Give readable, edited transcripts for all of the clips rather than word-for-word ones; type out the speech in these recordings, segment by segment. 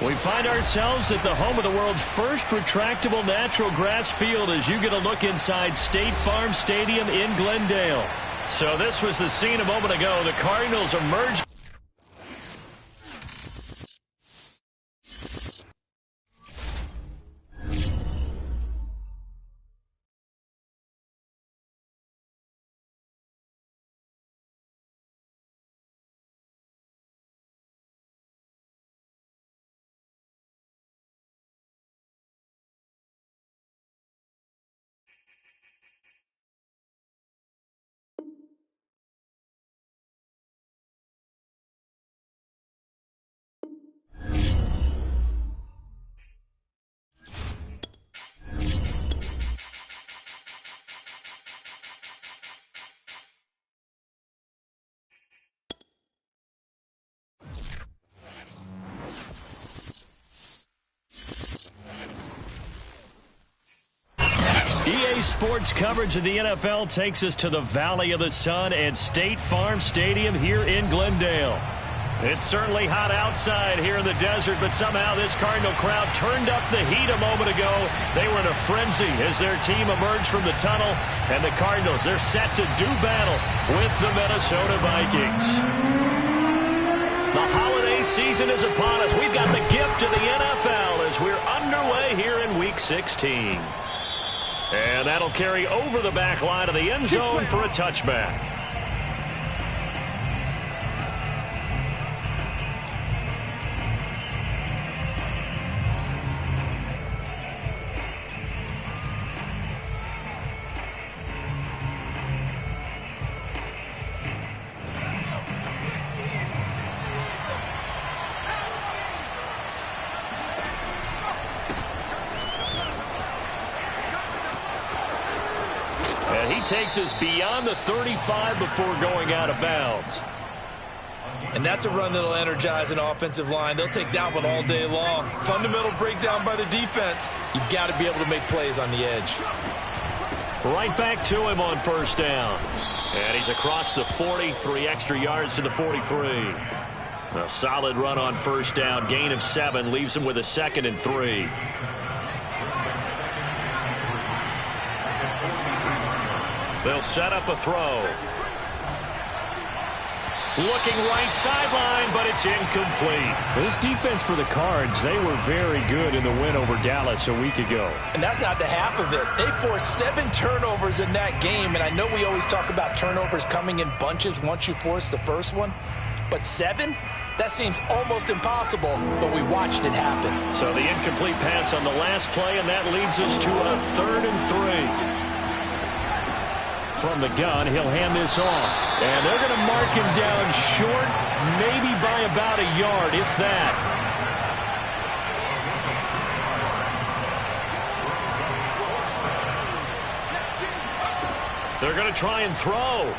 We find ourselves at the home of the world's first retractable natural grass field as you get a look inside State Farm Stadium in Glendale. So this was the scene a moment ago. The Cardinals emerged. EA Sports coverage of the NFL takes us to the Valley of the Sun and State Farm Stadium here in Glendale. It's certainly hot outside here in the desert, but somehow this Cardinal crowd turned up the heat a moment ago. They were in a frenzy as their team emerged from the tunnel, and the Cardinals, they're set to do battle with the Minnesota Vikings. The holiday season is upon us. We've got the gift of the NFL as we're underway here in Week 16. And that'll carry over the back line of the end zone for a touchback. Takes us beyond the 35 before going out of bounds. And that's a run that'll energize an offensive line. They'll take that one all day long. Fundamental breakdown by the defense. You've got to be able to make plays on the edge. Right back to him on first down. And he's across the 40, 3 extra yards to the 43. A solid run on first down. Gain of 7 leaves him with a 2nd and 3. They'll set up a throw. Looking right sideline, but it's incomplete. This defense for the Cards, they were very good in the win over Dallas a week ago. And that's not the half of it. They forced 7 turnovers in that game, and I know we always talk about turnovers coming in bunches once you force the first one, but 7? That seems almost impossible, but we watched it happen. So the incomplete pass on the last play, and that leads us to a 3rd and 3. From the gun, he'll hand this off. And they're going to mark him down short, maybe by about a yard, if that. They're going to try and throw.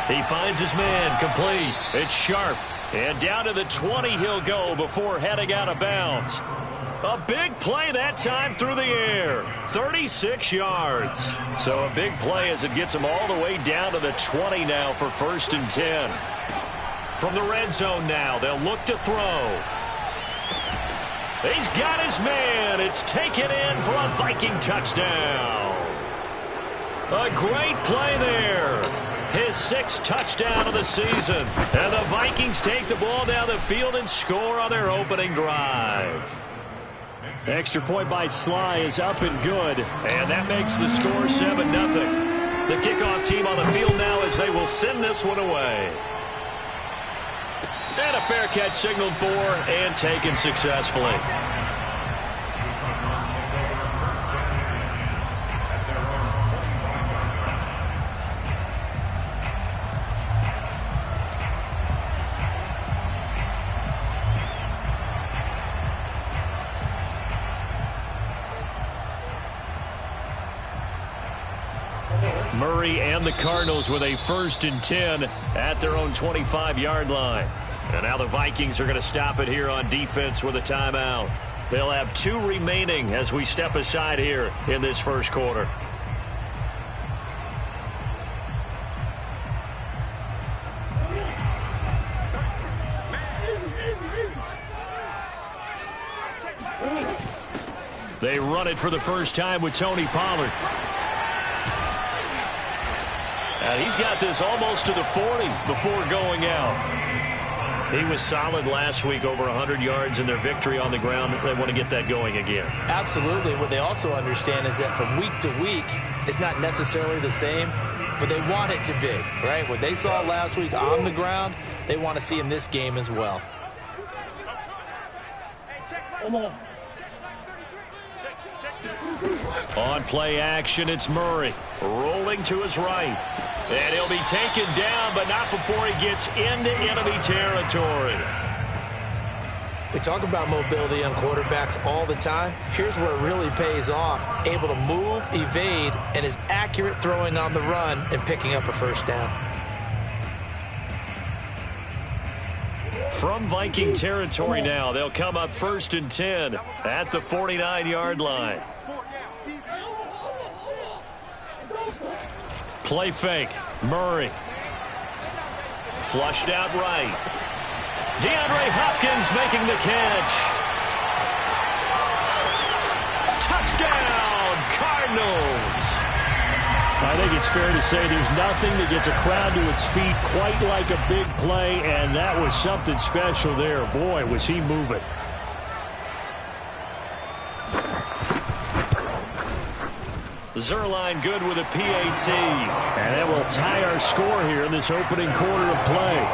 He finds his man, complete. It's Sharp. And down to the 20 he'll go before heading out of bounds. A big play that time through the air. 36 yards. So a big play as it gets him all the way down to the 20 now for 1st and 10. From the red zone now, they'll look to throw. He's got his man. It's taken in for a Viking touchdown. A great play there. His 6th touchdown of the season. And the Vikings take the ball down the field and score on their opening drive. Extra point by Sly is up and good, and that makes the score 7-0. The kickoff team on the field now as they will send this one away. And a fair catch signaled for and taken successfully. Murray and the Cardinals with a 1st and 10 at their own 25-yard line. And now the Vikings are going to stop it here on defense with a timeout. They'll have 2 remaining as we step aside here in this first quarter. They run it for the first time with Tony Pollard. And he's got this almost to the 40 before going out. He was solid last week, over 100 yards in their victory on the ground. They want to get that going again. Absolutely. What they also understand is that from week to week, it's not necessarily the same, but they want it to be, right? What they saw last week on the ground, they want to see in this game as well. On play action, it's Murray rolling to his right. And he'll be taken down, but not before he gets into enemy territory. We talk about mobility on quarterbacks all the time. Here's where it really pays off. Able to move, evade, and is accurate throwing on the run and picking up a first down. From Viking territory now, they'll come up 1st and 10 at the 49-yard line. Play fake. Murray. Flushed out right. DeAndre Hopkins making the catch. Touchdown, Cardinals. I think it's fair to say there's nothing that gets a crowd to its feet quite like a big play, and that was something special there. Boy, was he moving. Zerline good with a PAT. And that will tie our score here in this opening quarter of play.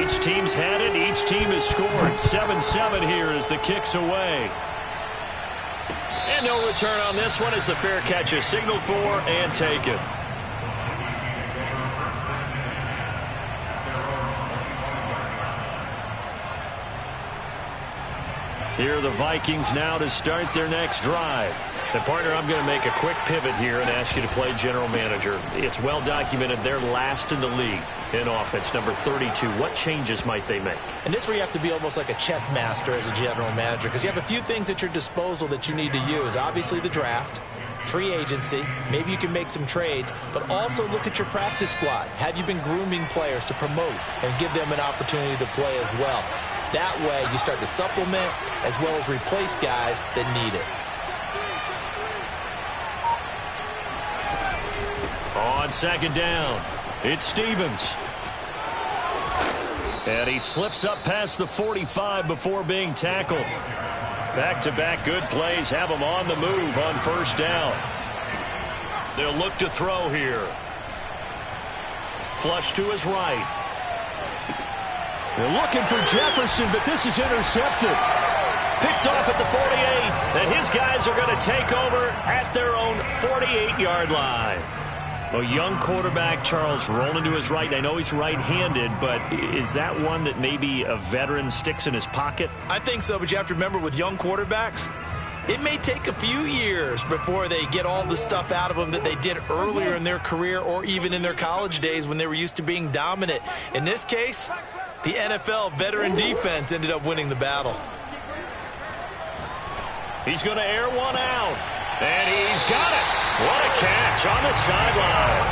Each team's had it. Each team has scored. 7-7 here as the kick's away. And no return on this one as the fair catch is signaled for and taken. Here are the Vikings now to start their next drive. And, partner, I'm going to make a quick pivot here and ask you to play general manager. It's well documented they're last in the league in offense, number 32. What changes might they make? And this is where you have to be almost like a chess master as a general manager, because you have a few things at your disposal that you need to use. Obviously the draft, free agency, maybe you can make some trades, but also look at your practice squad. Have you been grooming players to promote and give them an opportunity to play as well? That way, you start to supplement as well as replace guys that need it. On 2nd down, it's Stevens. And he slips up past the 45 before being tackled. Back-to-back good plays have him on the move on 1st down. They'll look to throw here. Flush to his right. They're looking for Jefferson, but this is intercepted. Picked off at the 48, and his guys are going to take over at their own 48-yard line. A young quarterback, Charles, rolling to his right. I know he's right-handed, but is that one that maybe a veteran sticks in his pocket? I think so, but you have to remember with young quarterbacks, it may take a few years before they get all the stuff out of them that they did earlier in their career or even in their college days when they were used to being dominant. In this case, the NFL veteran defense ended up winning the battle. He's going to air one out, and he's got it. What a catch on the sideline.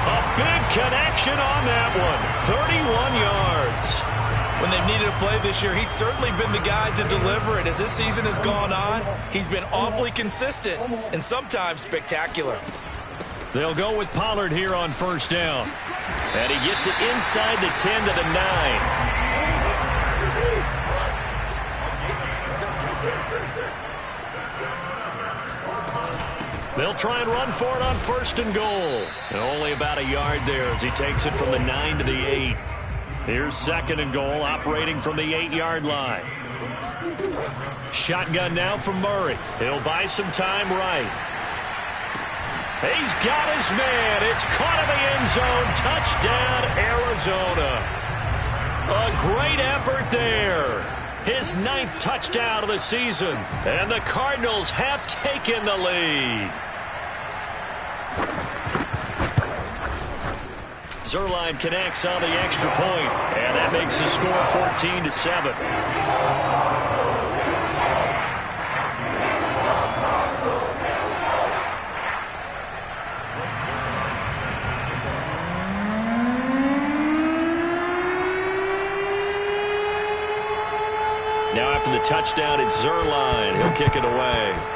A big connection on that one, 31 yards. When they've needed a play this year, he's certainly been the guy to deliver it. As this season has gone on, he's been awfully consistent and sometimes spectacular. They'll go with Pollard here on 1st down. And he gets it inside the 10 to the 9. They'll try and run for it on 1st and goal. And only about a yard there as he takes it from the 9 to the 8. Here's 2nd and goal, operating from the 8-yard line. Shotgun now from Murray. He'll buy some time right. He's got his man. It's caught in the end zone. Touchdown, Arizona. A great effort there. His 9th touchdown of the season. And the Cardinals have taken the lead. Zerline connects on the extra point, and that makes the score 14-7. Now after the touchdown, it's Zerline. He'll kick it away.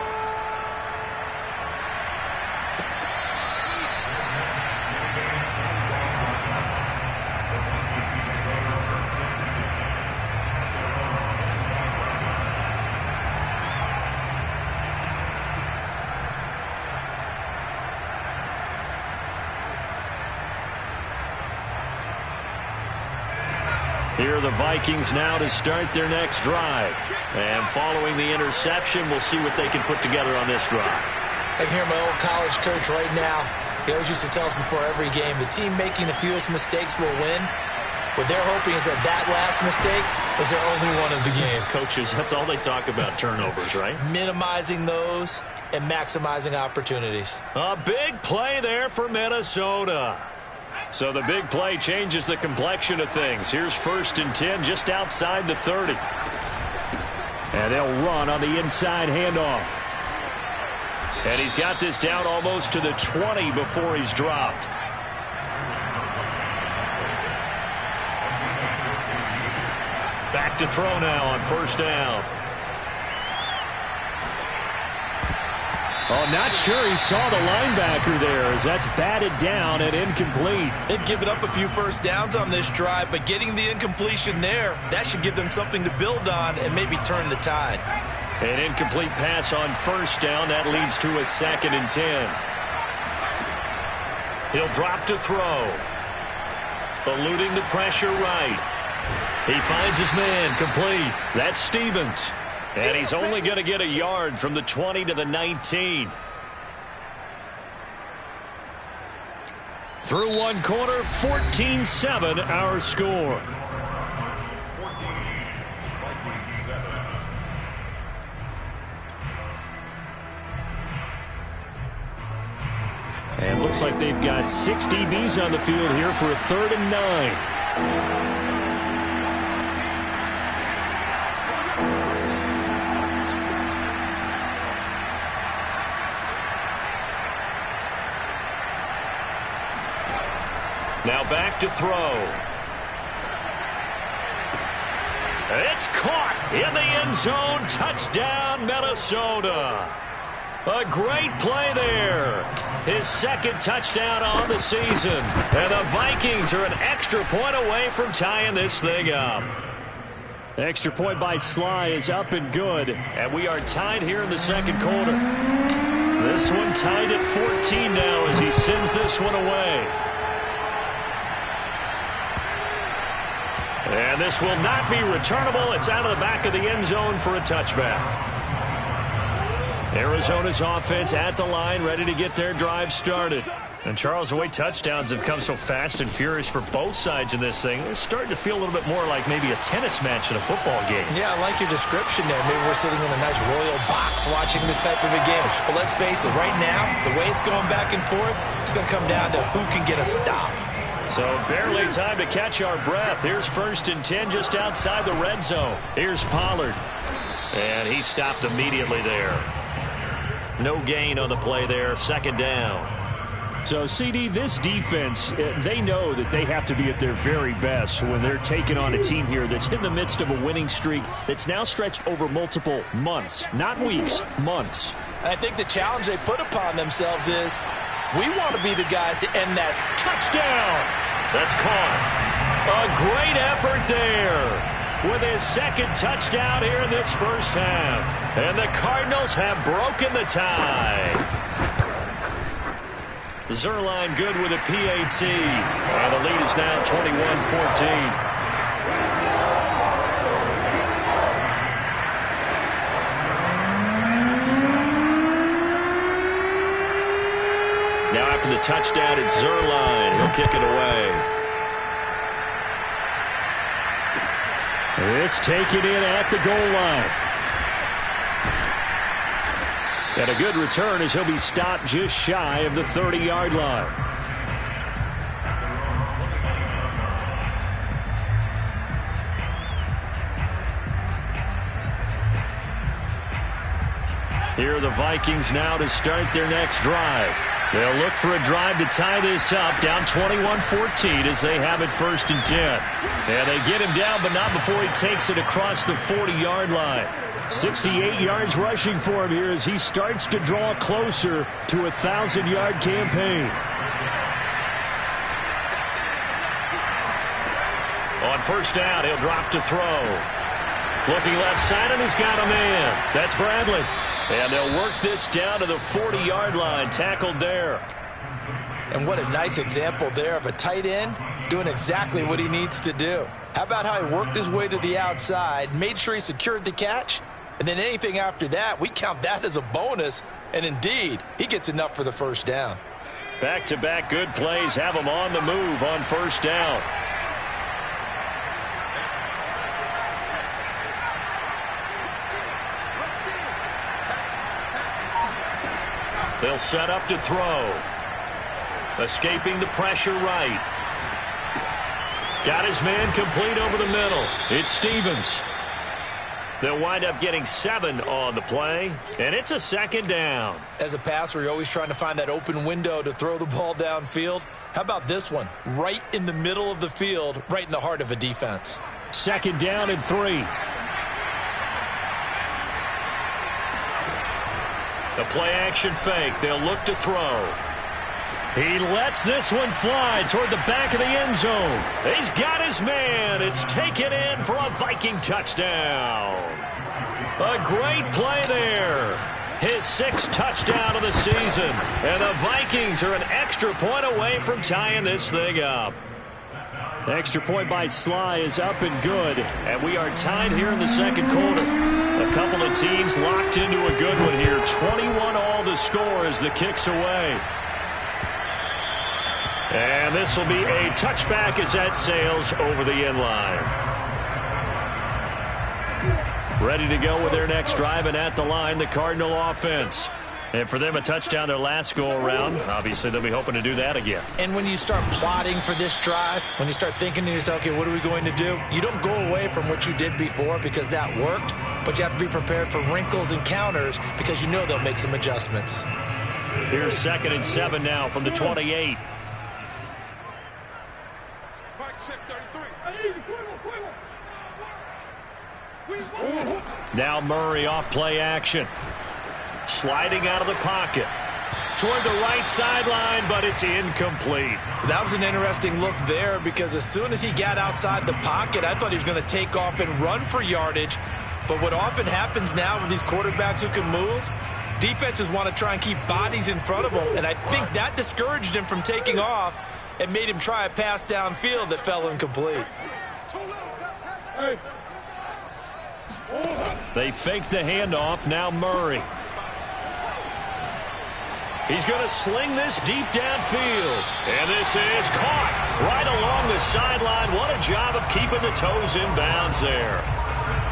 Here are the Vikings now to start their next drive. And following the interception, we'll see what they can put together on this drive. I can hear my old college coach right now. He always used to tell us before every game, the team making the fewest mistakes will win. What they're hoping is that that last mistake is their only one of the game. Coaches, that's all they talk about, turnovers, right? Minimizing those and maximizing opportunities. A big play there for Minnesota. So the big play changes the complexion of things. Here's 1st and 10 just outside the 30. And they'll run on the inside handoff. And he's got this down almost to the 20 before he's dropped. Back to throw now on 1st down. Oh, not sure he saw the linebacker there as that's batted down and incomplete. They've given up a few first downs on this drive, but getting the incompletion there, that should give them something to build on and maybe turn the tide. An incomplete pass on 1st down. That leads to a 2nd and 10. He'll drop to throw. Eluding the pressure right. He finds his man complete. That's Stevens. And he's only going to get a yard from the 20 to the 19. Through one quarter, 14-7 our score. And looks like they've got 6 DBs on the field here for a 3rd and 9. Now back to throw. It's caught in the end zone. Touchdown, Minnesota. A great play there. His 2nd touchdown on the season. And the Vikings are an extra point away from tying this thing up. Extra point by Sly is up and good. And we are tied here in the 2nd quarter. This one tied at 14 now as he sends this one away. And this will not be returnable. It's out of the back of the end zone for a touchback. Arizona's offense at the line, ready to get their drive started. And Charles, the way touchdowns have come so fast and furious for both sides in this thing, it's starting to feel a little bit more like maybe a tennis match in a football game. Yeah, I like your description there. Maybe we're sitting in a nice royal box watching this type of a game. But let's face it, right now, the way it's going back and forth, it's going to come down to who can get a stop. So barely time to catch our breath. Here's 1st and 10 just outside the red zone. Here's Pollard. And he stopped immediately there. No gain on the play there. 2nd down. So, CD, this defense, they know that they have to be at their very best when they're taking on a team here that's in the midst of a winning streak that's now stretched over multiple months. Not weeks, months. And I think the challenge they put upon themselves is we want to be the guys to end that. Touchdown! That's caught. A great effort there with his 2nd touchdown here in this 1st half. And the Cardinals have broken the tie. Zerline good with a PAT. And the lead is now 21-14. Now after the touchdown, it's Zerline. He'll kick it away. This taken in at the goal line. And a good return as he'll be stopped just shy of the 30-yard line. Here are the Vikings now to start their next drive. They'll look for a drive to tie this up, down 21-14 as they have it 1st and 10. And they get him down, but not before he takes it across the 40-yard line. 68 yards rushing for him here as he starts to draw closer to a 1,000-yard campaign. On 1st down, he'll drop to throw. Looking left side, and he's got a man. That's Bradley. And they'll work this down to the 40-yard line, tackled there. And what a nice example there of a tight end doing exactly what he needs to do. How about how he worked his way to the outside, made sure he secured the catch, and then anything after that, we count that as a bonus. And indeed, he gets enough for the 1st down. Back-to-back good plays have him on the move on 1st down. They'll set up to throw. Escaping the pressure right. Got his man complete over the middle. It's Stevens. They'll wind up getting 7 on the play, and it's a 2nd down. As a passer, you're always trying to find that open window to throw the ball downfield. How about this one? Right in the middle of the field, right in the heart of a defense. 2nd down and 3. The play-action fake. They'll look to throw. He lets this one fly toward the back of the end zone. He's got his man. It's taken in for a Viking touchdown. A great play there. His 6th touchdown of the season. And the Vikings are an extra point away from tying this thing up. The extra point by Sly is up and good. And we are tied here in the 2nd quarter. A couple of teams locked into a good one here. 21 all the score as the kick's away. And this will be a touchback as that sails over the end line. Ready to go with their next drive, and at the line, the Cardinal offense. And for them, a touchdown their last go-around. Obviously, they'll be hoping to do that again. And when you start plotting for this drive, when you start thinking to yourself, okay, what are we going to do? You don't go away from what you did before because that worked, but you have to be prepared for wrinkles and counters because you know they'll make some adjustments. Here's 2nd and 7 now from the 28. Now Murray off play action. Sliding out of the pocket. Toward the right sideline, but it's incomplete. That was an interesting look there because as soon as he got outside the pocket, I thought he was going to take off and run for yardage. But what often happens now with these quarterbacks who can move, defenses want to try and keep bodies in front of them. And I think that discouraged him from taking off and made him try a pass downfield that fell incomplete. They fake the handoff. Now Murray. He's going to sling this deep downfield. And this is caught right along the sideline. What a job of keeping the toes in bounds there.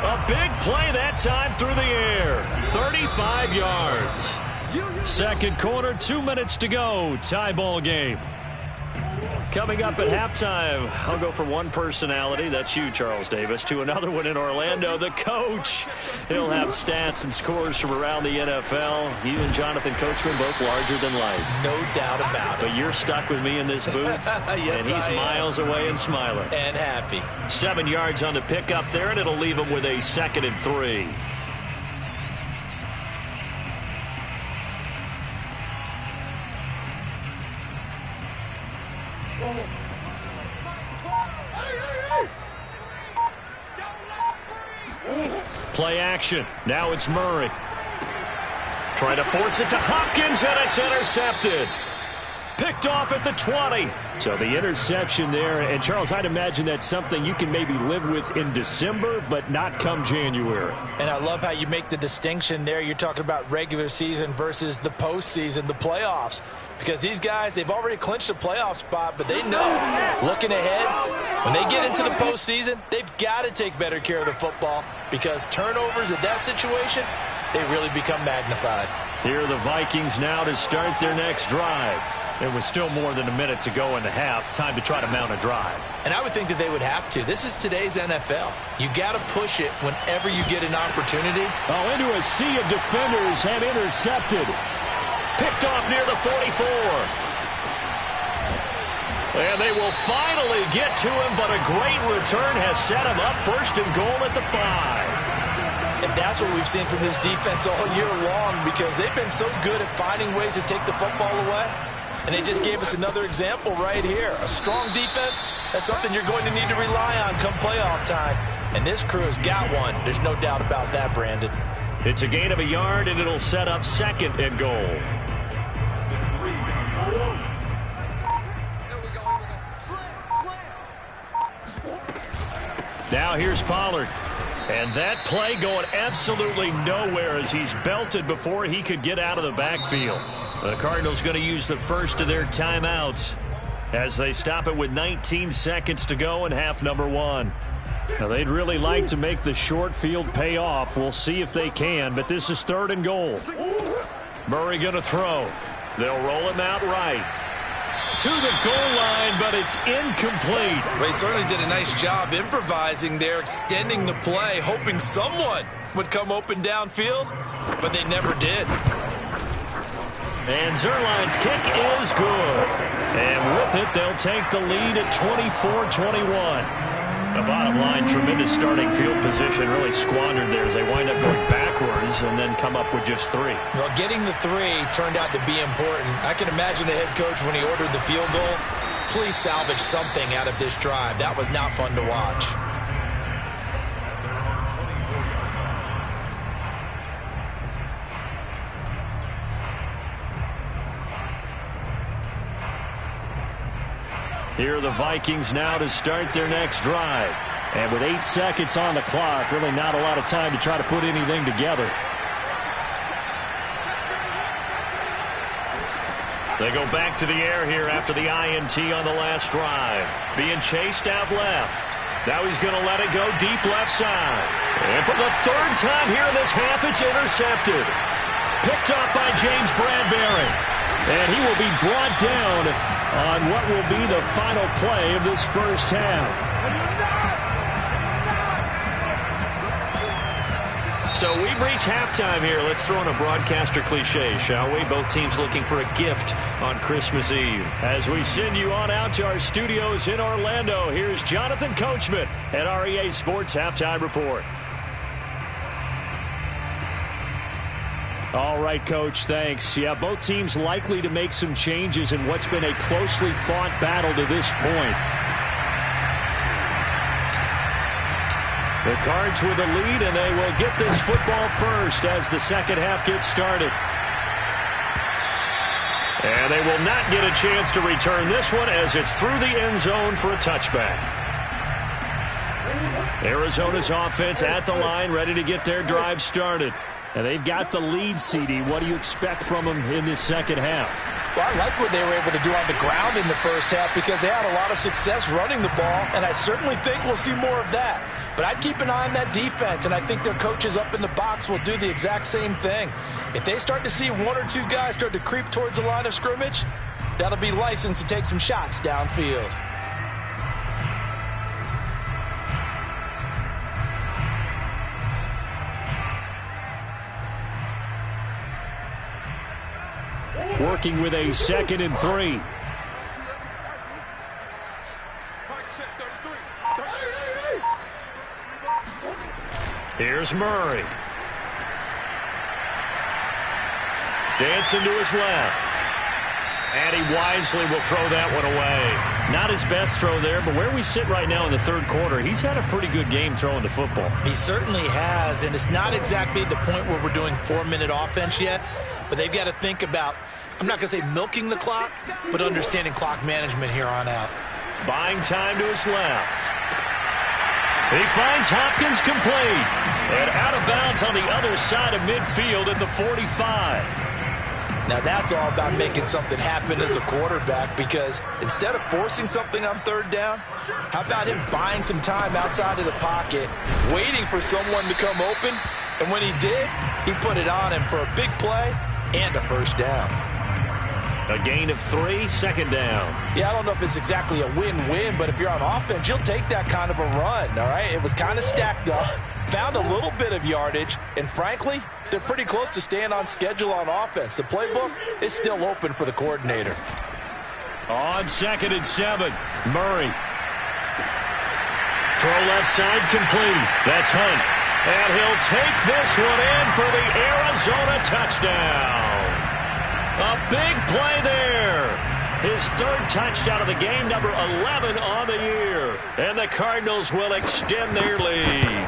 A big play that time through the air. 35 yards. 2nd quarter, 2 minutes to go. Tie ball game. Coming up at halftime, I'll go from one personality, that's you, Charles Davis, to another one in Orlando, the coach. He'll have stats and scores from around the NFL. You and Jonathan Coachman both larger than life. No doubt about it. But you're stuck with me in this booth, yes, and he's miles away and smiling. And happy. 7 yards on the pickup there, and it'll leave him with a 2nd and 3. Play action. Now it's Murray. Trying to force it to Hopkins, and it's intercepted. Picked off at the 20. So the interception there, and Charles, I'd imagine that's something you can maybe live with in December, but not come January. And I love how you make the distinction there. You're talking about regular season versus the postseason, the playoffs. Because these guys, they've already clinched a playoff spot, but they know, looking ahead, when they get into the postseason, they've got to take better care of the football because turnovers in that situation, they really become magnified. Here are the Vikings now to start their next drive. There was still more than a minute to go in the half. Time to try to mount a drive. And I would think that they would have to. This is today's NFL. You got to push it whenever you get an opportunity. Oh, into a sea of defenders and intercepted. Picked off near the 44. And they will finally get to him, but a great return has set him up first and goal at the 5. And that's what we've seen from this defense all year long, because they've been so good at finding ways to take the football away. And they just gave us another example right here. A strong defense, that's something you're going to need to rely on come playoff time. And this crew has got one. There's no doubt about that, Brandon. It's a gain of a yard, and it'll set up second and goal. Now here's Pollard. And that play going absolutely nowhere as he's belted before he could get out of the backfield. The Cardinals going to use the first of their timeouts as they stop it with 19 seconds to go in half number 1. Now, they'd really like to make the short field pay off. We'll see if they can, but this is third and goal. Murray going to throw. They'll roll him out right to the goal line, but it's incomplete. Well, he certainly did a nice job improvising there, extending the play, hoping someone would come open downfield, but they never did. And Zuerlein's kick is good. And with it, they'll take the lead at 24-21. The bottom line, tremendous starting field position, really squandered there as they wind up going backwards and then come up with just 3. Well, getting the 3 turned out to be important. I can imagine the head coach when he ordered the field goal. Please salvage something out of this drive. That was not fun to watch. Here are the Vikings now to start their next drive. And with 8 seconds on the clock, really not a lot of time to try to put anything together. They go back to the air here after the INT on the last drive. Being chased out left. Now he's going to let it go deep left side. And for the 3rd time here in this half, it's intercepted. Picked off by James Bradbury. And he will be brought down on what will be the final play of this first half. So we've reached halftime here. Let's throw in a broadcaster cliche, shall we? Both teams looking for a gift on Christmas Eve. As we send you on out to our studios in Orlando, here's Jonathan Coachman at REA Sports Halftime Report. All right, Coach, thanks. Yeah, both teams likely to make some changes in what's been a closely fought battle to this point. The Cards with the lead, and they will get this football first as the second half gets started. And they will not get a chance to return this one as it's through the end zone for a touchback. Arizona's offense at the line, ready to get their drive started. And they've got the lead, CD. What do you expect from them in this second half? Well, I like what they were able to do on the ground in the first half because they had a lot of success running the ball, and I certainly think we'll see more of that. But I'd keep an eye on that defense, and I think their coaches up in the box will do the exact same thing. If they start to see 1 or 2 guys start to creep towards the line of scrimmage, that'll be licensed to take some shots downfield. Working with a 2nd and 3. Here's Murray. Dancing to his left. And he wisely will throw that one away. Not his best throw there, but where we sit right now in the 3rd quarter, he's had a pretty good game throwing the football. He certainly has, and it's not exactly at the point where we're doing 4-minute offense yet, but they've got to think about, I'm not going to say milking the clock, but understanding clock management here on out. Buying time to his left. He finds Hopkins complete. And out of bounds on the other side of midfield at the 45. Now that's all about making something happen as a quarterback, because instead of forcing something on 3rd down, how about him buying some time outside of the pocket, waiting for someone to come open, and when he did, he put it on him for a big play and a first down. A gain of 3, second down. Yeah, I don't know if it's exactly a win-win, but if you're on offense, you'll take that kind of a run, all right? It was kind of stacked up, found a little bit of yardage, and frankly, they're pretty close to staying on schedule on offense. The playbook is still open for the coordinator. On 2nd and 7, Murray. Throw left side complete. That's Hunt. And he'll take this one in for the Arizona touchdown. A big play there. His 3rd touchdown of the game, number 11 on the year. And the Cardinals will extend their lead.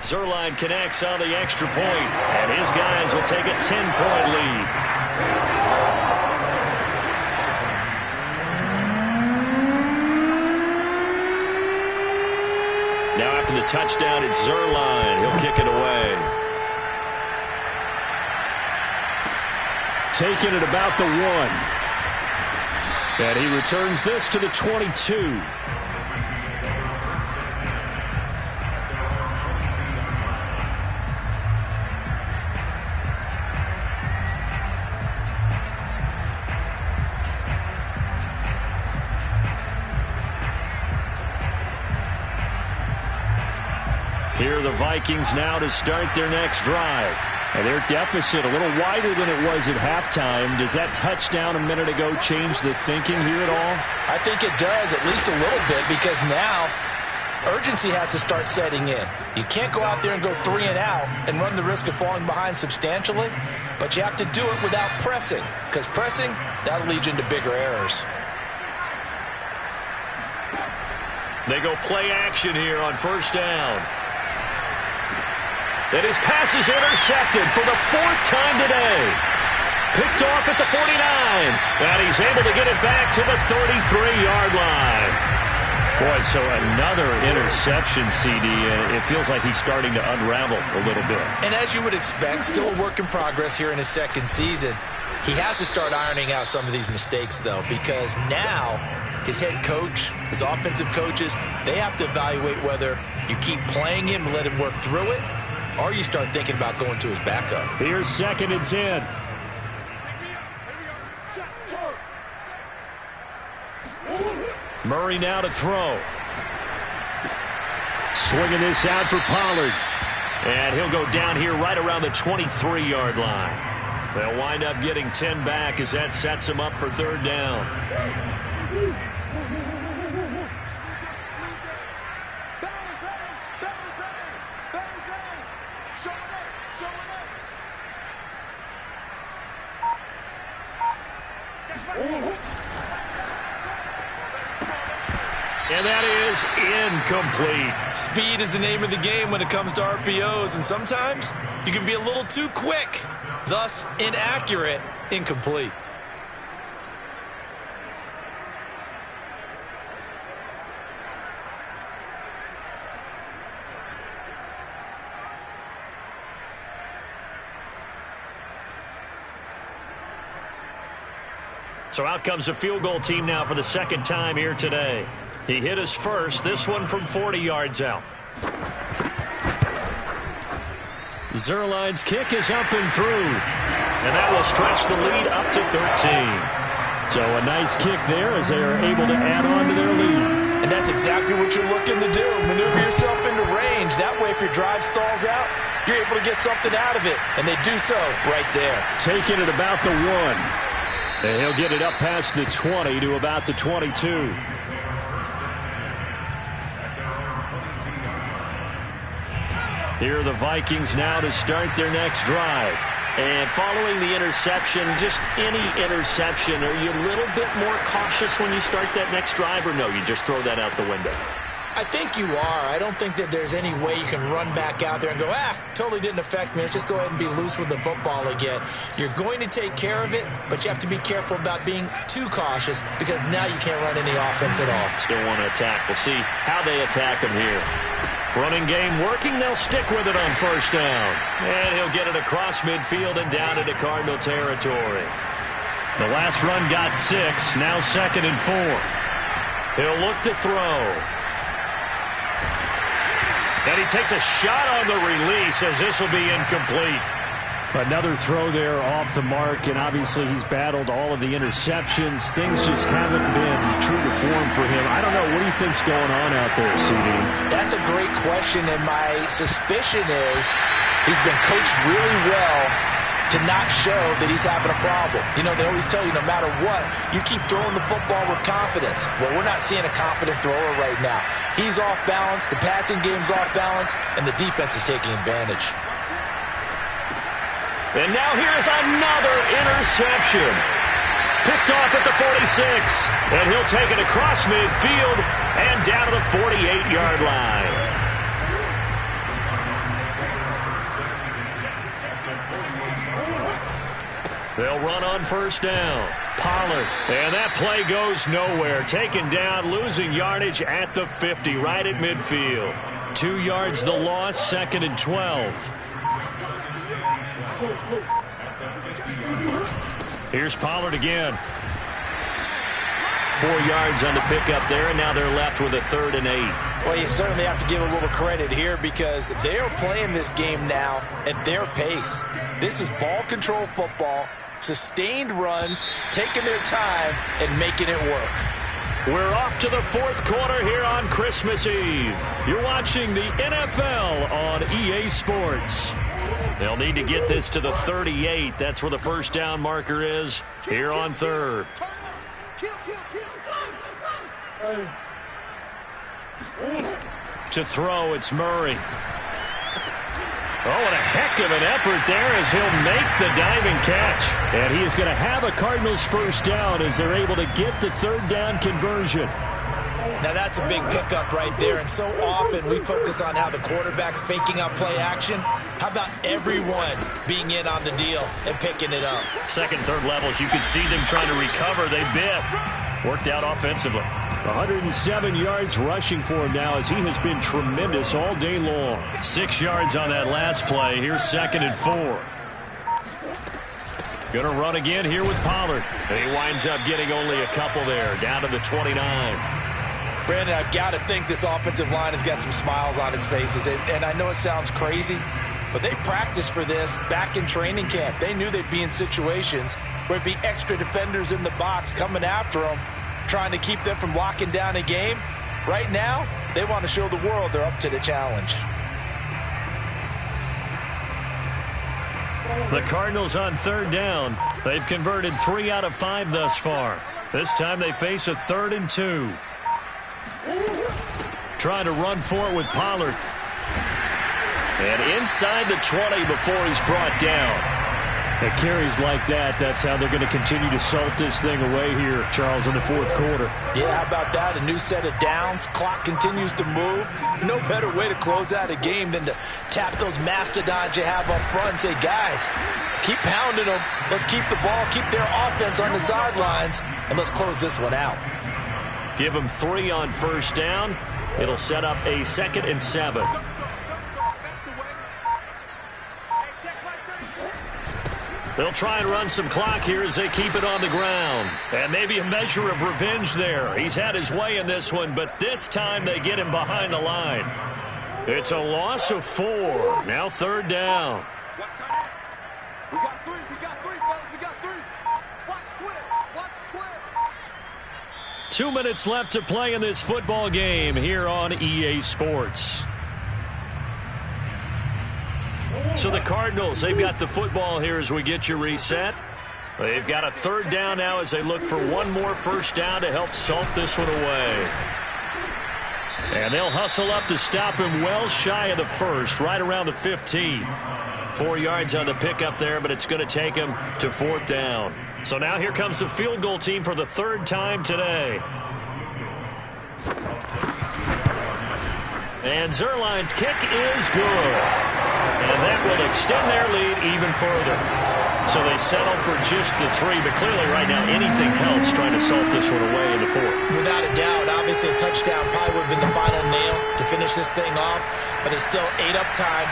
Zuerlein connects on the extra point, and his guys will take a 10-point lead. Now after the touchdown, it's Zuerlein. He'll kick it away. Taking it about the 1. And he returns this to the 22. Here are the Vikings now to start their next drive. And their deficit a little wider than it was at halftime. Does that touchdown a minute ago change the thinking here at all? I think it does, at least a little bit, because now urgency has to start setting in. You can't go out there and go 3 and out and run the risk of falling behind substantially, but you have to do it without pressing, because pressing, that'll lead you into bigger errors. They go play action here on 1st down. And his pass is intercepted for the 4th time today. Picked off at the 49. And he's able to get it back to the 33-yard line. Boy, so another interception, CD. It feels like he's starting to unravel a little bit. And as you would expect, still a work in progress here in his 2nd season. He has to start ironing out some of these mistakes, though, because now his head coach, his offensive coaches, they have to evaluate whether you keep playing him and let him work through it, or you start thinking about going to his backup. Here's 2nd and 10. Murray now to throw. Swinging this out for Pollard. And he'll go down here right around the 23-yard line. They'll wind up getting 10 back as that sets him up for 3rd down. And that is incomplete. Speed is the name of the game when it comes to RPOs, and sometimes you can be a little too quick, thus inaccurate, incomplete. So out comes the field goal team now for the 2nd time here today. He hit his first, this one from 40 yards out. Zuerlein's kick is up and through. And that will stretch the lead up to 13. So a nice kick there as they are able to add on to their lead. And that's exactly what you're looking to do. Maneuver yourself into range. That way, if your drive stalls out, you're able to get something out of it. And they do so right there. Taking it about the 1. And he'll get it up past the 20 to about the 22. Here are the Vikings now to start their next drive. And following the interception, just any interception, are you a little bit more cautious when you start that next drive, or no, you just throw that out the window? I think you are. I don't think that there's any way you can run back out there and go, totally didn't affect me. Let's just go ahead and be loose with the football again. You're going to take care of it, but you have to be careful about being too cautious because now you can't run any offense at all. Still want to attack. We'll see how they attack him here. Running game working. They'll stick with it on 1st down. And he'll get it across midfield and down into Cardinal territory. The last run got 6. Now 2nd and 4. He'll look to throw. And he takes a shot on the release as this will be incomplete. Another throw there off the mark, and obviously he's battled all of the interceptions. Things just haven't been true to form for him. I don't know. What do you think's going on out there, CD? That's a great question, and my suspicion is he's been coached really well to not show that he's having a problem. You know, they always tell you no matter what, you keep throwing the football with confidence. Well, we're not seeing a confident thrower right now. He's off balance, the passing game's off balance, and the defense is taking advantage. And now here's another interception. Picked off at the 46. And he'll take it across midfield and down to the 48-yard line. They'll run on first down. Pollard. And that play goes nowhere. Taken down, losing yardage at the 50, right at midfield. 2 yards the loss, 2nd and 12. Here's Pollard again. 4 yards on the pickup there, and now they're left with a 3rd and 8. Well, you certainly have to give a little credit here because they're playing this game now at their pace. This is ball control football, sustained runs, taking their time, and making it work. We're off to the 4th quarter here on Christmas Eve. You're watching the NFL on EA Sports. They'll need to get this to the 38. That's where the first down marker is here on 3rd. To throw, it's Murray. Oh, and a heck of an effort there as he'll make the diving catch. And he is going to have a Cardinals first down as they're able to get the 3rd down conversion. Now that's a big pickup right there, and so often we focus on how the quarterback's faking out play action. How about everyone being in on the deal and picking it up? 2nd, 3rd levels, you could see them trying to recover. They bit. Worked out offensively. 107 yards rushing for him now as he has been tremendous all day long. 6 yards on that last play. Here's 2nd and 4. Going to run again here with Pollard. And he winds up getting only a couple there, down to the 29. Brandon, I've got to think this offensive line has got some smiles on its faces. And I know it sounds crazy, but they practiced for this back in training camp. They knew they'd be in situations where it'd be extra defenders in the box coming after them, trying to keep them from locking down a game. Right now, they want to show the world they're up to the challenge. The Cardinals on 3rd down. They've converted 3 out of 5 thus far. This time they face a 3rd and 2. Trying to run for it with Pollard. And inside the 20 before he's brought down. At carries like that, that's how they're going to continue to salt this thing away here, Charles, in the 4th quarter. Yeah, how about that? A new set of downs. Clock continues to move. No better way to close out a game than to tap those mastodons you have up front and say, guys, keep pounding them. Let's keep the ball, keep their offense on the sidelines, and let's close this one out. Give them 3 on first down. It'll set up a 2nd and 7. They'll try and run some clock here as they keep it on the ground. And maybe a measure of revenge there. He's had his way in this one, but this time they get him behind the line. It's a loss of 4. Now 3rd down. We got 3, fellas. We got 3. Watch twin. 2 minutes left to play in this football game here on EA Sports. So the Cardinals, they've got the football here as we get you reset. They've got a 3rd down now as they look for one more first down to help salt this one away. And they'll hustle up to stop him well shy of the 1st, right around the 15. 4 yards on the pickup there, but it's going to take him to 4th down. So now here comes the field goal team for the 3rd time today. And Zerline's kick is good. And that will extend their lead even further. So they settle for just the 3, but clearly right now anything helps trying to salt this one away in the 4th. Without a doubt, obviously a touchdown probably would have been the final nail to finish this thing off, but it's still 8 up time.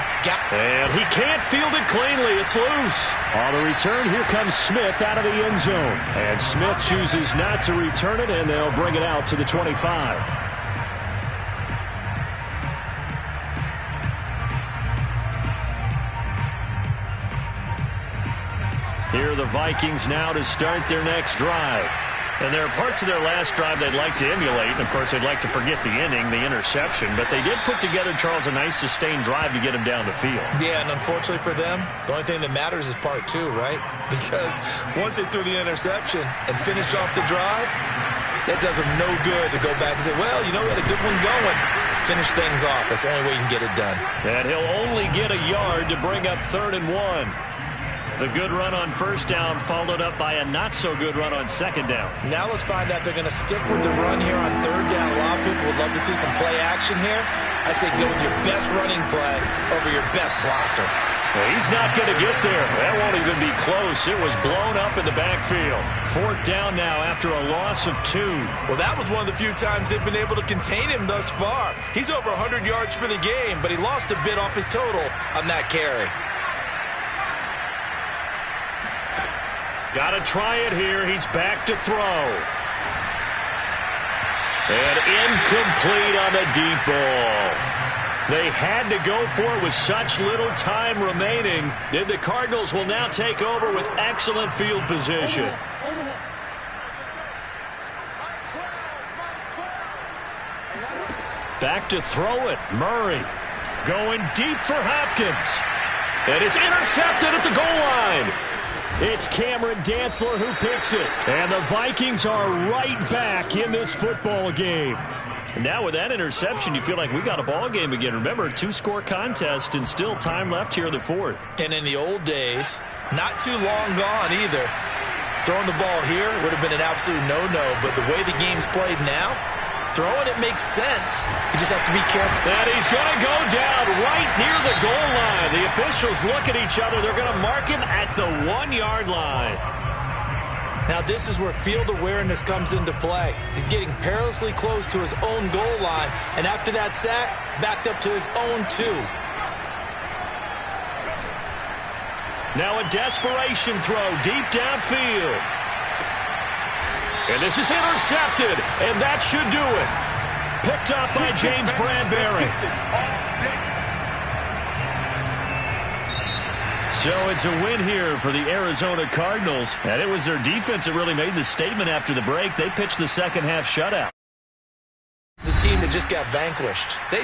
And he can't field it cleanly. It's loose. On the return, here comes Smith out of the end zone. And Smith chooses not to return it, and they'll bring it out to the 25. Here are the Vikings now to start their next drive. And there are parts of their last drive they'd like to emulate. And, of course, they'd like to forget the inning, the interception. But they did put together, Charles, a nice sustained drive to get him down the field. Yeah, and unfortunately for them, the only thing that matters is part two, right? Because once they threw the interception and finished off the drive, that does them no good to go back and say, well, you know, we had a good one going. Finish things off. That's the only way you can get it done. And he'll only get a yard to bring up 3rd and 1. The good run on first down followed up by a not-so-good run on second down. Now let's find out if they're going to stick with the run here on 3rd down. A lot of people would love to see some play action here. I say go with your best running play over your best blocker. Well, he's not going to get there. That won't even be close. It was blown up in the backfield. 4th down now after a loss of 2. Well, that was one of the few times they've been able to contain him thus far. He's over 100 yards for the game, but he lost a bit off his total on that carry. Got to try it here. He's back to throw. And incomplete on the deep ball. They had to go for it with such little time remaining. Then the Cardinals will now take over with excellent field position. Back to throw it. Murray going deep for Hopkins. And it's intercepted at the goal line. It's Cameron Dantzler who picks it. And the Vikings are right back in this football game. And now with that interception, you feel like we got a ball game again. Remember, 2-score contest and still time left here in the 4th. And in the old days, not too long gone either, throwing the ball here would have been an absolute no-no. But the way the game's played now, throwing it makes sense. You just have to be careful. And he's going to go down right near the goal line. The officials look at each other. They're going to mark him at the 1-yard line. Now this is where field awareness comes into play. He's getting perilously close to his own goal line. And after that sack, backed up to his own 2. Now a desperation throw deep downfield. And this is intercepted, and that should do it. Picked up by James Bradbury. So it's a win here for the Arizona Cardinals, and it was their defense that really made the statement after the break. They pitched the second half shutout. The team that just got vanquished. They